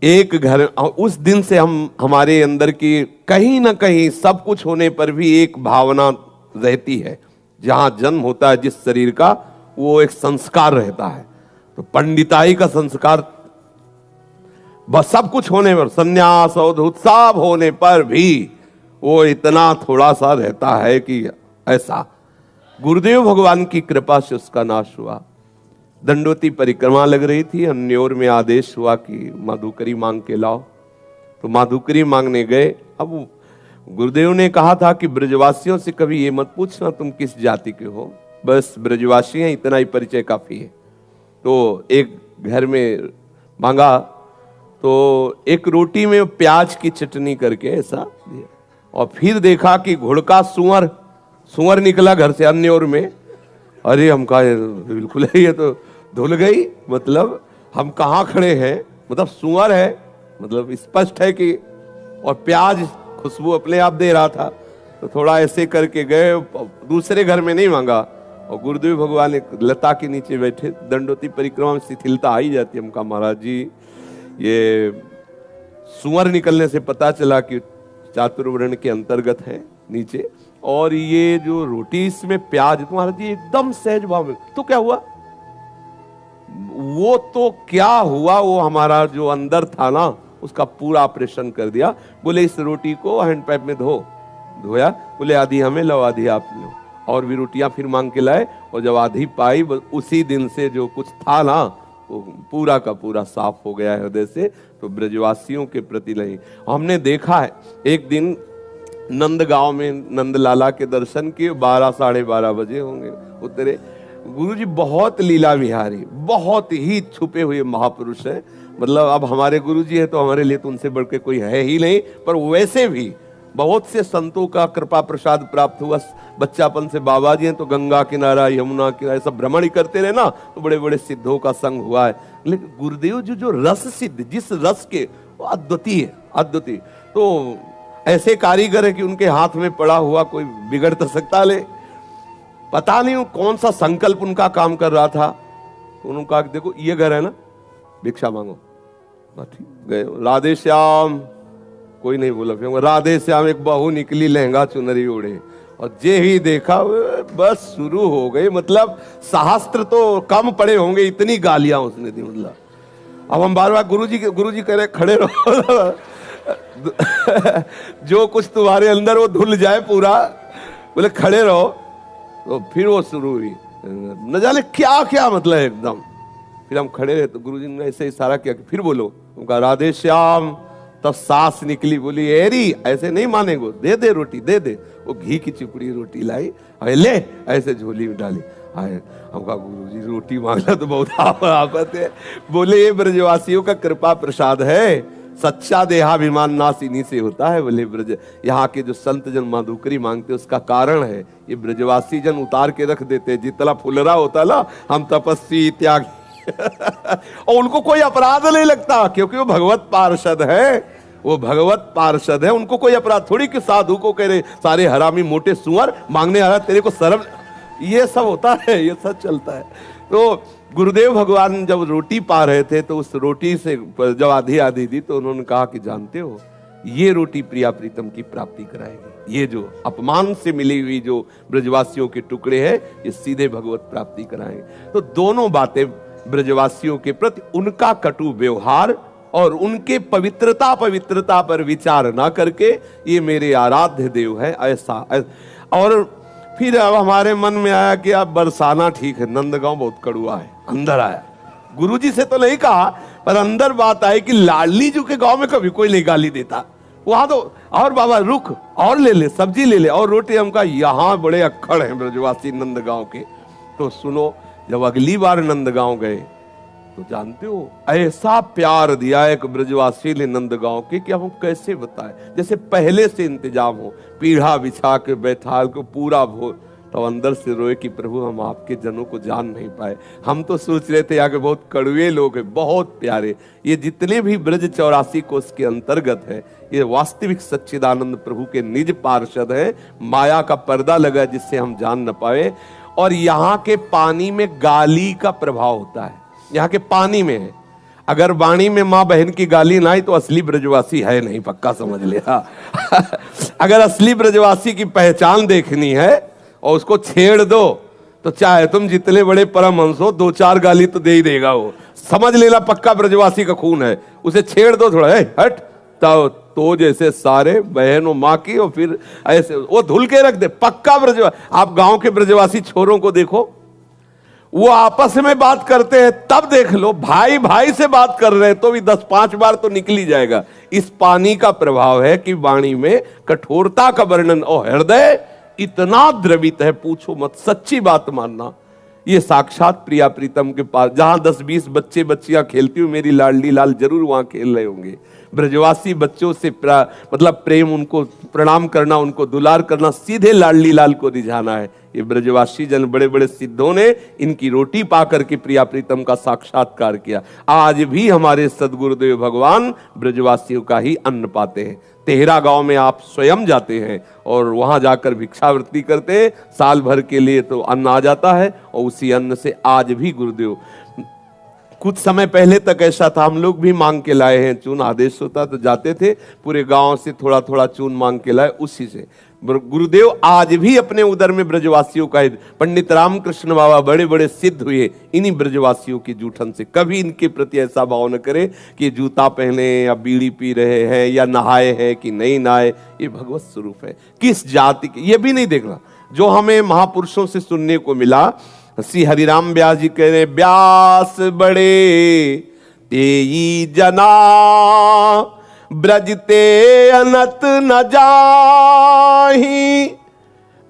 एक घर, उस दिन से हमारे अंदर की कहीं ना कहीं सब कुछ होने पर भी एक भावना रहती है। जहां जन्म होता है जिस शरीर का, वो एक संस्कार रहता है। तो पंडिताई का संस्कार बस सब कुछ होने पर, संन्यास अवधूत सब होने पर भी वो इतना थोड़ा सा रहता है कि ऐसा गुरुदेव भगवान की कृपा से उसका नाश हुआ। दंडोती परिक्रमा लग रही थी, अन्योर में आदेश हुआ कि माधुकरी मांग के लाओ। तो माधुकरी मांगने गए। अब गुरुदेव ने कहा था कि ब्रजवासियों से कभी ये मत पूछना तुम किस जाति के हो, बस ब्रजवासी हैं, इतना ही परिचय काफी है। तो एक घर में मांगा तो एक रोटी में प्याज की चटनी करके ऐसा दिया, और फिर देखा कि घुड़का सुअर निकला घर से अन्योर में। अरे हम कहा बिल्कुल है, ये तो धुल गई, मतलब हम कहाँ खड़े हैं, मतलब सुअर है, मतलब स्पष्ट है कि, और प्याज खुशबू अपने आप दे रहा था। तो थोड़ा ऐसे करके गए, दूसरे घर में नहीं मांगा। और गुरुदेव भगवान एक लता के नीचे बैठे, दंडोती परिक्रमा में शिथिलता आ ही जाती है। हम कहा महाराज जी, ये सुअर निकलने से पता चला कि चातुर्वर्ण के अंतर्गत है नीचे, और ये जो रोटी इसमें प्याज, तुम्हारा जी एकदम सहज भाव में। तो क्या हुआ? वो तो क्या हुआ, वो हमारा जो अंदर था ना, उसका पूरा ऑपरेशन कर दिया। बोले इस रोटी को हैंडपैप में धोया, बोले आधी हमें लो, आधी आप लो। और भी रोटियां फिर मांग के लाए, और जब आधी पाई, उसी दिन से जो कुछ था ना, वो पूरा का पूरा साफ हो गया हृदय से। तो ब्रजवासियों के प्रति नहीं। हमने देखा है, एक दिन नंदगांव में नंद लाला के दर्शन किए, 12 साढ़े 12 बजे होंगे, उतरे। गुरुजी बहुत लीला विहारी, बहुत ही छुपे हुए महापुरुष है। मतलब अब हमारे गुरुजी है तो हमारे लिए तो उनसे बढ़ के कोई है ही नहीं, पर वैसे भी बहुत से संतों का कृपा प्रसाद प्राप्त हुआ। बच्चापन से बाबा जी हैं तो गंगा किनारा, यमुना किनारा सब भ्रमण ही करते रहे ना, तो बड़े बड़े सिद्धों का संग हुआ है। लेकिन गुरुदेव जी जो रस सिद्ध, जिस रस के, वो अद्वितीय है, अद्वितीय। तो ऐसे कारीगर है कि उनके हाथ में पड़ा हुआ कोई बिगड़ तो सकता ले। पता नहीं कौन सा संकल्प उनका काम कर रहा था। तो उन्होंने कहा देखो ये घर है ना, भिक्षा मांगो। ठीक गए, राधे श्याम, कोई नहीं बोला। फिर राधे श्याम एक बहू निकली, लहंगा चुनरी ओढ़े, और जे ही देखा बस शुरू हो गई। मतलब शास्त्र तो कम पड़े होंगे, इतनी गालियां उसने दी। मतलब अब हम बार बार गुरुजी कह रहे खड़े रहो जो कुछ तुम्हारे अंदर वो धुल जाए पूरा, बोले खड़े रहो। तो फिर वो शुरू हुई, न जाने क्या क्या, मतलब एकदम। फिर हम खड़े रहे तो गुरुजी ने ऐसे इशारा किया कि फिर बोलो। उनका राधे श्याम। तब सास निकली, बोली एरी ऐसे नहीं मानेगो, दे दे रोटी, दे दे। वो घी की चिपड़ी रोटी लाई, ले ऐसे झोली में डाली। हम कहा गुरुजी रोटी मांगना तो बहुत आफत है। बोले ये ब्रजवासियों का कृपा प्रसाद है, सच्चा देहाभिमान नाश इन्हीं से होता है। बोले ब्रज, यहाँ के जो संत जन माधुकरी मांगते उसका कारण है ये ब्रजवासी जन उतार के रख देते। जितना फुलरा होता ना, हम तपस्वी त्यागी और उनको कोई अपराध नहीं लगता, क्योंकि वो भगवत पार्षद है, वो भगवत पार्षद है। उनको कोई अपराध थोड़ी कि साधु को कह रहे सारे हरामी मोटे सुअर मांगने आ रहा, तेरे को शर्म, ये सब होता है, ये सब चलता है। तो गुरुदेव भगवान जब रोटी पा रहे थे तो उस रोटी से जब आधी आधी दी तो उन्होंने कहा कि जानते हो ये रोटी प्रिया प्रीतम की प्राप्ति कराएगी, ये जो अपमान से मिली हुई जो ब्रजवासियों के टुकड़े हैं ये सीधे भगवत प्राप्ति कराएंगे। तो दोनों बातें ब्रजवासियों के प्रति उनका कटु व्यवहार और उनके पवित्रता पर विचार ना करके ये मेरे आराध्य देव है ऐसा। और फिर अब हमारे मन में आया कि अब बरसाना ठीक है, नंदगांव बहुत कड़ुआ है। अंदर आया, गुरुजी से तो नहीं कहा, पर अंदर बात आई कि लाडली जी के गांव में कभी कोई नहीं गाली देता। वहां तो और बाबा रुक और ले ले, सब्जी ले ले और रोटी। हम कहा यहाँ बड़े अक्खड़ हैं ब्रजवासी नंदगांव के। तो सुनो, जब अगली बार नंदगांव गए तो जानते हो ऐसा प्यार दिया एक ब्रजवासी ने नंदगांव के कि हम कैसे बताएं। जैसे पहले से इंतजाम हो, पीढ़ा बिछा के बैठाल को पूरा भोर। तो अंदर से रोए कि प्रभु हम आपके जनों को जान नहीं पाए। हम तो सोच रहे थे आगे बहुत कड़वे लोग हैं, बहुत प्यारे। ये जितने भी ब्रज 84 कोष के अंतर्गत है ये वास्तविक सच्चिदानंद प्रभु के निज पार्षद है। माया का पर्दा लगा जिससे हम जान न पाए। और यहाँ के पानी में गाली का प्रभाव होता है, यहाँ के पानी में है। अगर वाणी में माँ बहन की गाली ना आई तो असली ब्रजवासी है नहीं, पक्का समझ लिया। अगर असली ब्रजवासी की पहचान देखनी है और उसको छेड़ दो तो चाहे तुम जितने बड़े परमहंस हो, 2-4 गाली तो दे ही देगा वो, समझ लेना पक्का ब्रजवासी का खून है। उसे छेड़ दो थोड़ा, हट, तो जैसे सारे बहन और माँ की, और फिर ऐसे वो धुल के रख दे, पक्का ब्रजवासी। आप गांव के ब्रजवासी छोरों को देखो, वो आपस में बात करते हैं, तब देख लो भाई भाई से बात कर रहे हैं तो भी 10-5 बार तो निकल ही जाएगा। इस पानी का प्रभाव है कि वाणी में कठोरता का वर्णन, और हृदय इतना द्रवित है पूछो मत, सच्ची बात मानना। ये साक्षात प्रिया प्रीतम के पास, जहां 10-20 बच्चे बच्चियां खेलती हुई मेरी लाडली लाल जरूर वहां खेल रहे होंगे। ब्रजवासी बच्चों से मतलब प्रेम, उनको प्रणाम करना, उनको दुलार करना, सीधे लाडली लाल को रिझाना है। ये ब्रजवासी जन बड़े बड़े सिद्धों ने इनकी रोटी पाकर के प्रिया प्रीतम का साक्षात्कार किया। आज भी हमारे सदगुरुदेव भगवान ब्रजवासियों का ही अन्न पाते हैं। तेहरा गांव में आप स्वयं जाते हैं और वहां जाकर भिक्षावृत्ति करते हैं, साल भर के लिए तो अन्न आ जाता है, और उसी अन्न से आज भी गुरुदेव, कुछ समय पहले तक ऐसा था, हम लोग भी मांग के लाए हैं चून, आदेश होता तो जाते थे, पूरे गांव से थोड़ा थोड़ा चून मांग के लाए, उसी से गुरुदेव आज भी अपने उदर में ब्रजवासियों का। पंडित रामकृष्ण बाबा बड़े बड़े सिद्ध हुए इन्हीं ब्रजवासियों की जूठन से। कभी इनके प्रति ऐसा भाव न करे कि जूता पहने या बीड़ी पी रहे हैं या नहाए हैं कि नहीं नहाए, ये भगवत स्वरूप है। किस जाति के ये भी नहीं देखना। जो हमें महापुरुषों से सुनने को मिला, श्री हरिराम व्यास जी कह रहे, व्यास बड़े तेई जना ब्रजते अनत न जाही,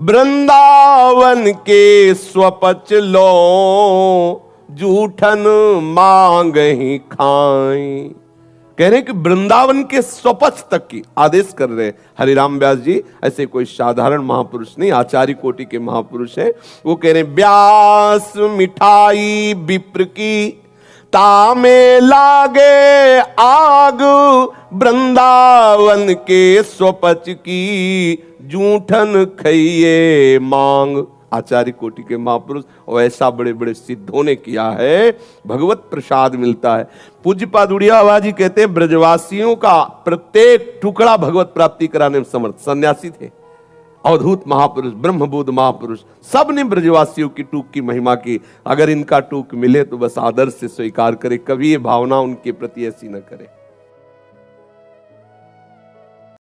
वृंदावन के स्वपच लो जूठन मांग ही खाई। कह रहे कि वृंदावन के स्वपच तक की आदेश कर रहे हैं हरिराम व्यास जी। ऐसे कोई साधारण महापुरुष नहीं, आचार्य कोटि के महापुरुष हैं। वो कह रहे व्यास मिठाई विप्र की तामे लागे आग, वृंदावन के स्वपच की जूठन खइए मांग। आचार्य कोटि के महापुरुष और ऐसा बड़े बड़े सिद्धों ने किया है, भगवत प्रसाद मिलता है। पूज्यपाद उड़िया बाबा जी कहते हैं ब्रजवासियों का प्रत्येक टुकड़ा भगवत प्राप्ति कराने में समर्थ। सन्यासी थे, अवधूत महापुरुष, ब्रह्मबोध महापुरुष, सब ने ब्रजवासियों की टूक की महिमा की। अगर इनका टूक मिले तो बस आदर से स्वीकार करे, कभी ये भावना उनके प्रति ऐसी न करे।